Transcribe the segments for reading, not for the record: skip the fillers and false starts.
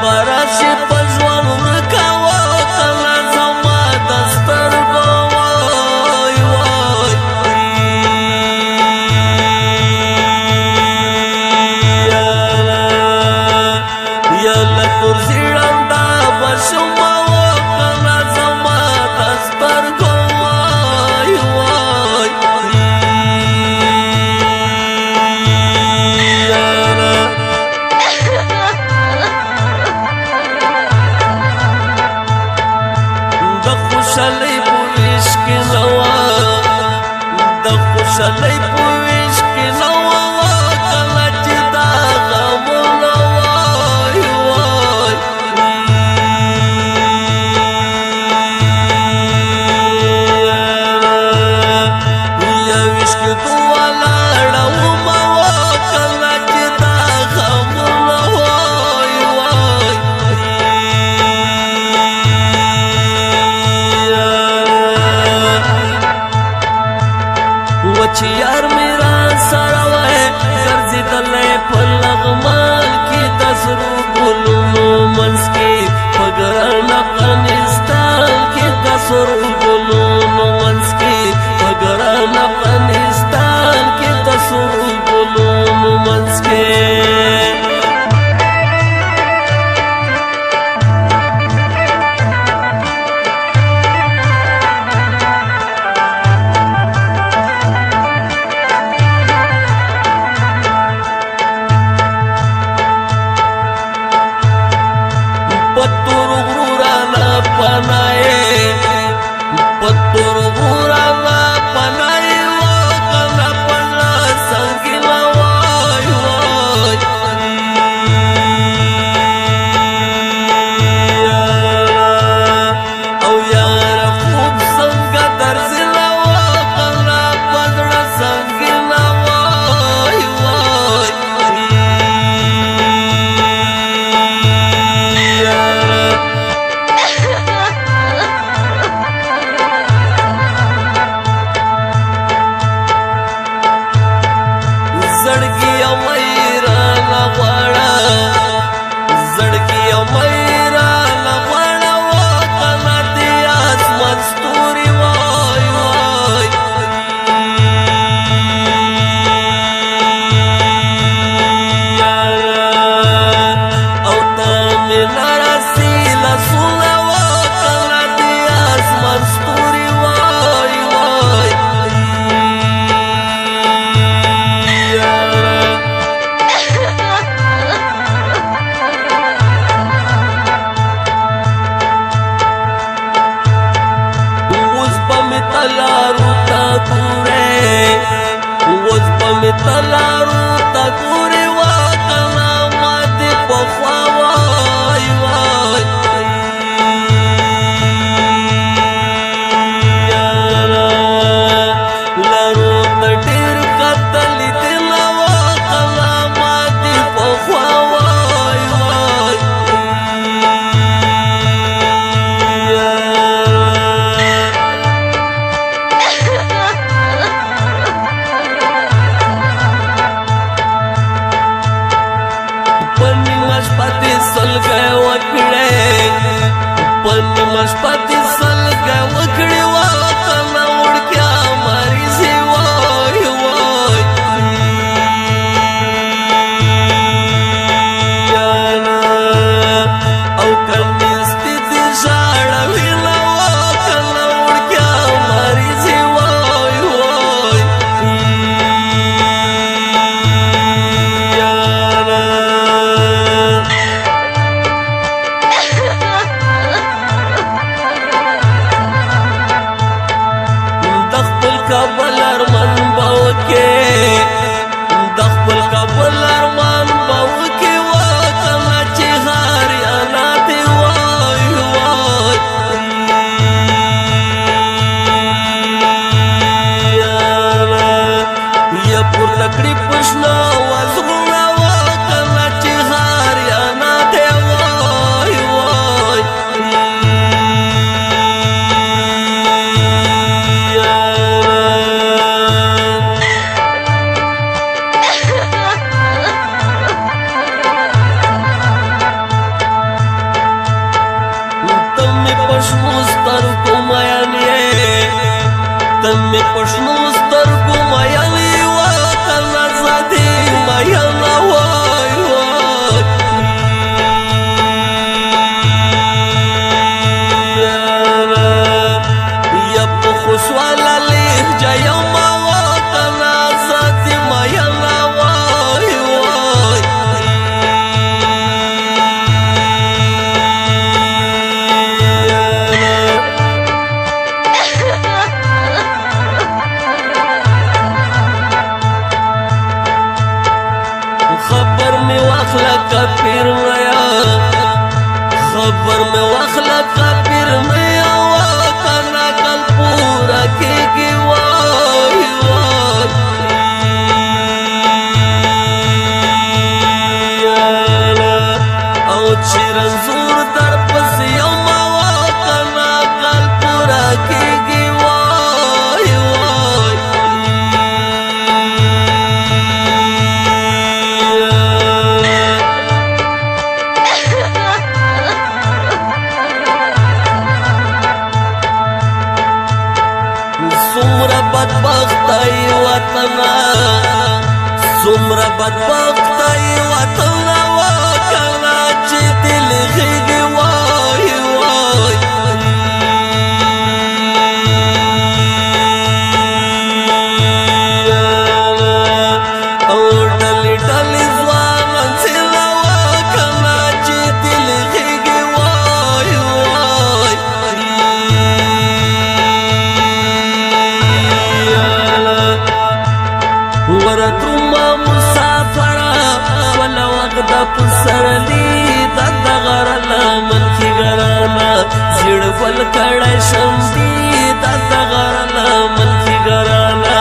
براشي پزوان ورکاوه کله زما دسترګو وای وای یاله تور زیړنده بشما کله زما دسترګو وای وای خوشالۍ په ویش کې نه وه د خوشالۍ په ویش کې نه وه کله چې دا غمونه وای وای یا ویش کې تو ولاړه ومه وه کله چې دا غمونه وای وای چې یار میرا سره وای ګرځېدلی په لغمان کې د سرو ګلونو منځ کې په ګران افغانستان کې د سرو ګلونو منځ کې په ګران افغانستان کې د سرو ګلونو منځ کې پتور غورانا پنائے پتور غورانا پنائے وکنا پنا سنگینا وای وای او یار خوب سنگا درزینا وکنا پنا سنگینا وای وای تلارو تا ګورې وکړه ما دې پخوا وای وای لارو ته ډېر کتلې دله وکړه ما دې پخوا وای وای پتی سلګه وکړې پنځه مش پتی سلګه وکړې وکړه وړکیا ماري سی وای وای او کمست دې ژړه ویلا وکړه وړکیا ماري سی وای وای کابل ارمان باوکې د خپل کابل ارمان باوکې وکړه چې هریانا دې وای وای یا پر لکړې پښنا وزغونه وکړه چې هریانا دې وای وای پشنو سترګو مین یې ته مې پشنو سترګو مین یې وطن ازادي مین وای وای یا په خوشواله لهجه یم وطن ازادي مین وای وای خبر می واخله کپیر نیا خبر می واخله کپیر نیا وطن کل پورا کېږي وای وای او چې رنځور در پسې یم وطن کل پورا کېږي وای وای سمره بدبخت ای وطن سمره بدبخت ای وطن وکنه چې دل غېږي وای وای او ډلې ډلې ځوانان ځله وکنه چې دل غېږي وای وای ورتما مسافرا ولا وقت پسرلی د غر لمن کی ګرانا زړ ول کړه شمدي د غر لمن کی ګرانا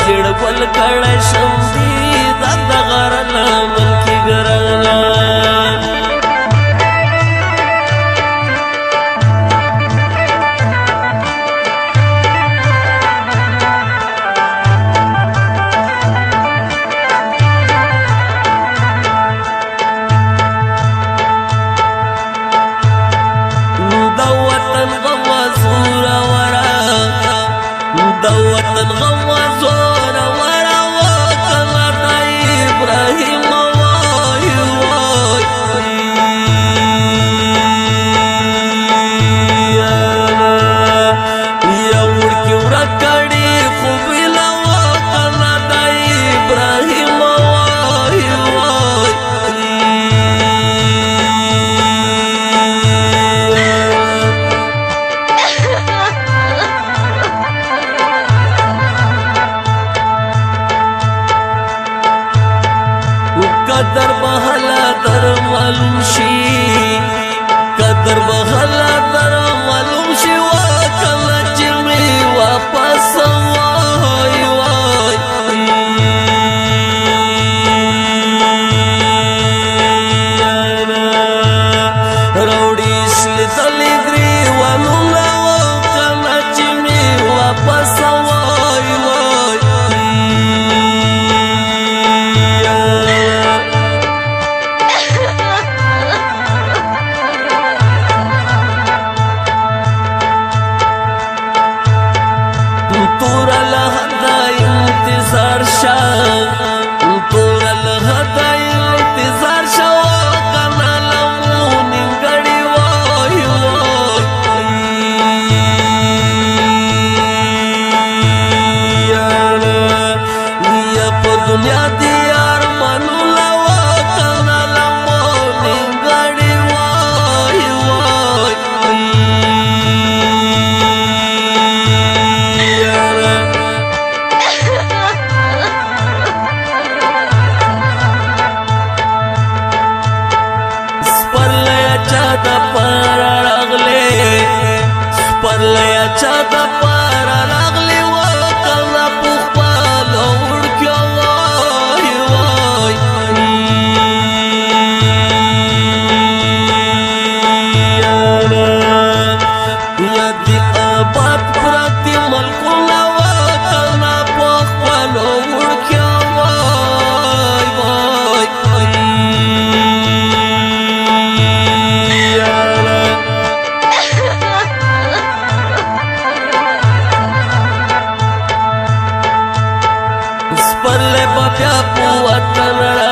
زړ ول کړه شمدي د غر لمن کی ګرانا د وطن غوا زور ورا وطن د ابراهیم وای وای یا ورکی ورکړي خو بل وطن د ابراهیم وای وای قدر بحلا در معلوم شي قدر بحلا در معلوم شي وکړه چې می واپس وای وای روړي سلیدلې ګریوانو لا وکړه چې می واپس وای وای دنیا دی ارمانو لا وطن لمو نیمګړی وای وای سپرلیا چا د پار راغله سپرلیا چا د پار راغله وطن په خپل ورکو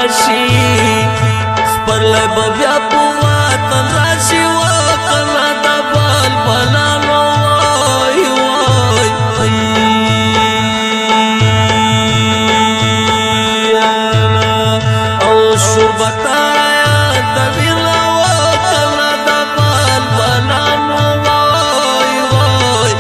راشي خپرلی به بیا په وطن راشي وکنه د بلبلانو وای وای او شربتا د وینا وکنه د بلبلانو وای وای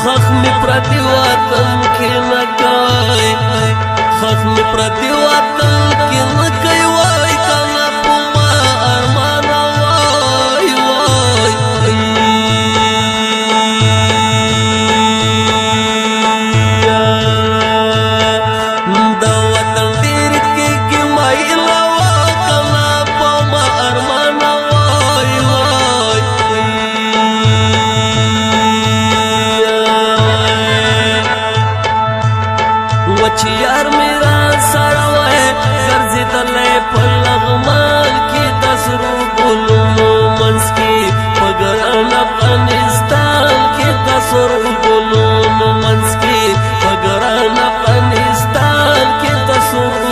خخ می پرتی وطن کی نکای خخ می پرتی وطن کی نکای وای کنا پما ارمان وای وای دا وطن دیر کی مایلا کنا پما ارمان وای وای وچ یار میرا سره وای ګرځېدلی په لغمان کې د سرو ګلونو منځ کې په ګران افغانستان کې د سرو ګلونو منځ کې په ګران افغانستان کې د سرو